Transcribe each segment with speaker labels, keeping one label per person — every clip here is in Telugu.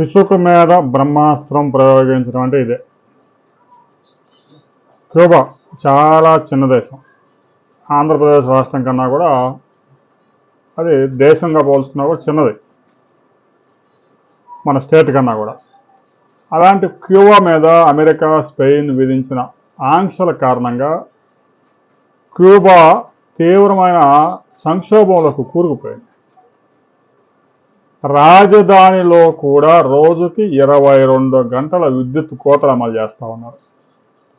Speaker 1: ఇసుక మీద బ్రహ్మాస్త్రం ప్రయోగించడం అంటే ఇదే. క్యూబా చాలా చిన్న దేశం. ఆంధ్రప్రదేశ్ రాష్ట్రం కన్నా కూడా అది దేశంగా పోల్చుకున్నా కూడా చిన్నది, మన స్టేట్ కన్నా కూడా. అలాంటి క్యూబా మీద అమెరికా, స్పెయిన్ విధించిన ఆంక్షల కారణంగా క్యూబా తీవ్రమైన సంక్షోభంలోకి కూరుకుపోయింది. రాజధానిలో కూడా రోజుకి 22 గంటల విద్యుత్ కోతలు అమలు చేస్తూ ఉన్నారు.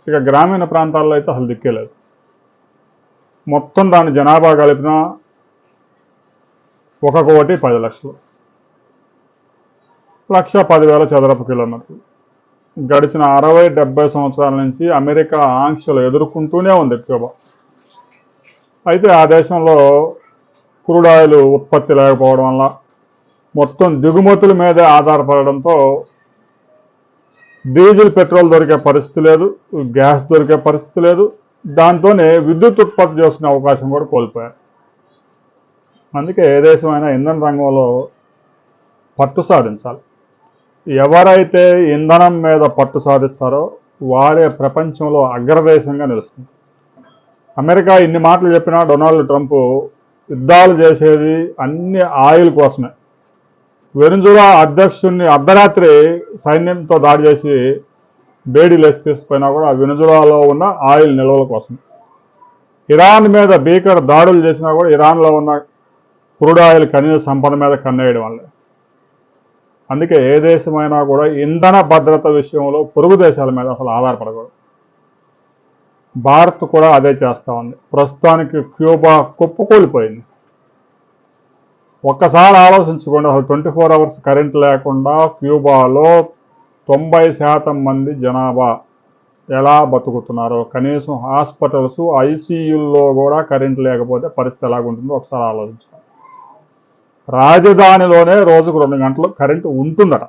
Speaker 1: ఇక గ్రామీణ ప్రాంతాల్లో అయితే అసలు దిక్కేలేదు. మొత్తం దాని జనాభా కలిపిన 1,10,00,000, 1,10,000 చదరపు కిలోమీటర్లు. గడిచిన 60-70 సంవత్సరాల నుంచి అమెరికా ఆంక్షలు ఎదుర్కొంటూనే ఉంది క్యూబా. అయితే ఆ దేశంలో క్రూడ్ ఆయిల్ ఉత్పత్తి లేకపోవడం వల్ల మొత్తం దిగుమతుల మీదే ఆధారపడడంతో డీజిల్, పెట్రోల్ దొరికే పరిస్థితి లేదు, గ్యాస్ దొరికే పరిస్థితి లేదు. దాంతోనే విద్యుత్ ఉత్పత్తి చేసుకునే అవకాశం కూడా కోల్పోయారు. అందుకే ఏ దేశమైనా ఇంధన రంగంలో పట్టు సాధించాలి. ఎవరైతే ఇంధనం మీద పట్టు సాధిస్తారో వారే ప్రపంచంలో అగ్రదేశంగా నిలుస్తుంది. అమెరికా ఇన్ని మాటలు చెప్పినా డొనాల్డ్ ట్రంప్ యుద్ధాలు చేసేది అన్ని ఆయిల్ కోసమే. వెనుజులా అధ్యక్షుడిని అర్ధరాత్రి సైన్యంతో దాడి చేసి బేడీలేసి తీసుకుపోయినా కూడా వెనుజులాలో ఉన్న ఆయిల్ నిల్వల కోసం. ఇరాన్ మీద భీకర దాడులు చేసినా కూడా ఇరాన్లో ఉన్న క్రూడ్ ఆయిల్ ఖనిజ సంపద మీద కన్నేయడం వల్లే. అందుకే ఏ దేశమైనా కూడా ఇంధన భద్రత విషయంలో పొరుగు దేశాల మీద అసలు ఆధారపడకూడదు. భారత్ కూడా అదే చేస్తూ ఉంది. ప్రస్తుతానికి క్యూబా కుప్పకూలిపోయింది. ఒక్కసారి ఆలోచించుకోండి, అసలు 24 అవర్స్ కరెంట్ లేకుండా క్యూబాలో 90% మంది జనాభా ఎలా బతుకుతున్నారో, కనీసం హాస్పిటల్స్, ఐసీయూల్లో కూడా కరెంట్ లేకపోతే పరిస్థితి ఎలాగుంటుందో ఒకసారి ఆలోచించుకోండి. రాజధానిలోనే రోజుకు 2 గంటలు కరెంటు ఉంటుందట.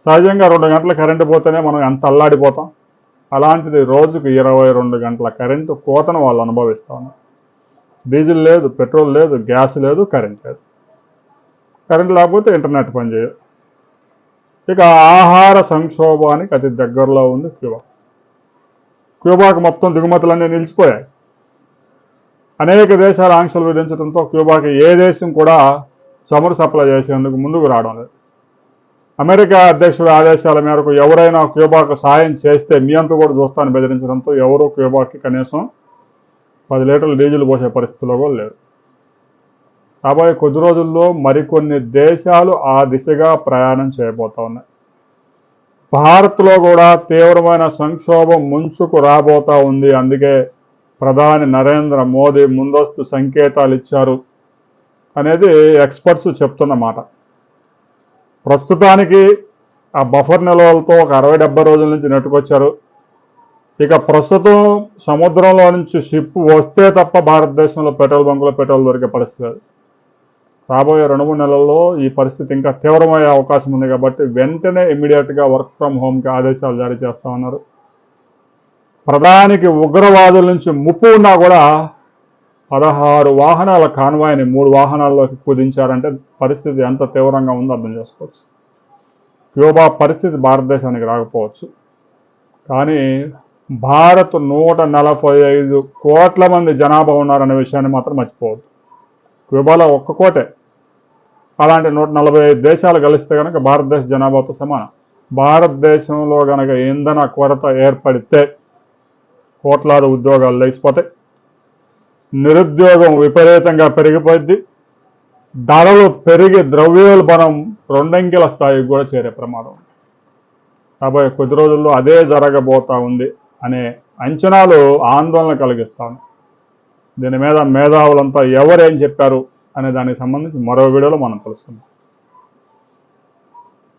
Speaker 1: సహజంగా 2 గంటల కరెంటు పోతేనే మనం ఎంత అల్లాడిపోతాం. అలాంటిది రోజుకు 22 గంటల కరెంటు కోతను వాళ్ళు అనుభవిస్తూ ఉన్నారు. డీజిల్ లేదు, పెట్రోల్ లేదు, గ్యాస్ లేదు, కరెంట్ లేదు. కరెంట్ లేకపోతే ఇంటర్నెట్ పనిచేయదు. ఇక ఆహార సంక్షోభానికి అతి దగ్గరలో ఉంది క్యూబా. క్యూబాకు మొత్తం దిగుమతులన్నీ నిలిచిపోయాయి. అనేక దేశాల ఆంక్షలు విధించడంతో క్యూబాకి ఏ దేశం కూడా చమురు సప్లై చేసేందుకు ముందుకు రావడం లేదు. అమెరికా అధ్యక్షుడి ఆదేశాల మేరకు ఎవరైనా క్యూబాకు సాయం చేస్తే మీ అంతా కూడా చూస్తాను బెదిరించడంతో ఎవరూ క్యూబాకి కనీసం 10 లీటర్ల డీజిల్ పోసే పరిస్థితిలో కూడా లేరు. రాబోయే కొద్ది రోజుల్లో మరికొన్ని దేశాలు ఆ దిశగా ప్రయాణం చేయబోతా ఉన్నాయి. భారత్లో కూడా తీవ్రమైన సంక్షోభం ముంచుకు రాబోతా ఉంది. అందుకే ప్రధాని నరేంద్ర మోదీ ముందస్తు సంకేతాలు ఇచ్చారు అనేది ఎక్స్పర్ట్స్ చెప్తున్న మాట. ప్రస్తుతానికి ఆ బఫర్ నిల్వలతో ఒక 60-70 రోజుల నుంచి నెట్టుకొచ్చారు. ఇక ప్రస్తుతం సముద్రంలో నుంచి షిప్ వస్తే తప్ప భారతదేశంలో పెట్రోల్ బంకులో పెట్రోల్ దొరికే పరిస్థితి లేదు. రాబోయే 2-3 నెలల్లో ఈ పరిస్థితి ఇంకా తీవ్రమయ్యే అవకాశం ఉంది. కాబట్టి వెంటనే ఇమ్మీడియట్గా వర్క్ ఫ్రమ్ హోమ్కి ఆదేశాలు జారీ చేస్తూ ఉన్నారు. ప్రధానికి ఉగ్రవాదుల నుంచి ముప్పు ఉన్నా కూడా 16 వాహనాల కాన్వాయ్ని 3 వాహనాల్లోకి కుదించారంటే పరిస్థితి ఎంత తీవ్రంగా ఉందో అర్థం చేసుకోవచ్చు. క్యూబా పరిస్థితి భారతదేశానికి రాకపోవచ్చు, కానీ భారత్ 145 కోట్ల మంది జనాభా ఉన్నారనే విషయాన్ని మాత్రం మర్చిపోవద్దు. క్యూబాలో 1 కోటే. అలాంటి 145 దేశాలు కలిస్తే కనుక భారతదేశ జనాభాతో సమానం. భారతదేశంలో కనుక ఇంధన కొరత ఏర్పడితే కోట్లాది ఉద్యోగాలు లేచిపోతాయి, నిరుద్యోగం విపరీతంగా పెరిగిపోద్ది, ధరలు పెరిగి ద్రవ్యోల్బణం 2 అంకెల స్థాయికి కూడా చేరే ప్రమాదం. రాబోయే కొద్ది రోజుల్లో అదే జరగబోతా ఉంది అనే అంచనాలు ఆందోళన కలిగిస్తాను. దీని మీద మేధావులంతా ఎవరేం చెప్పారు అనే దానికి సంబంధించి మరో వీడియోలో మనం తెలుసుకుందాం.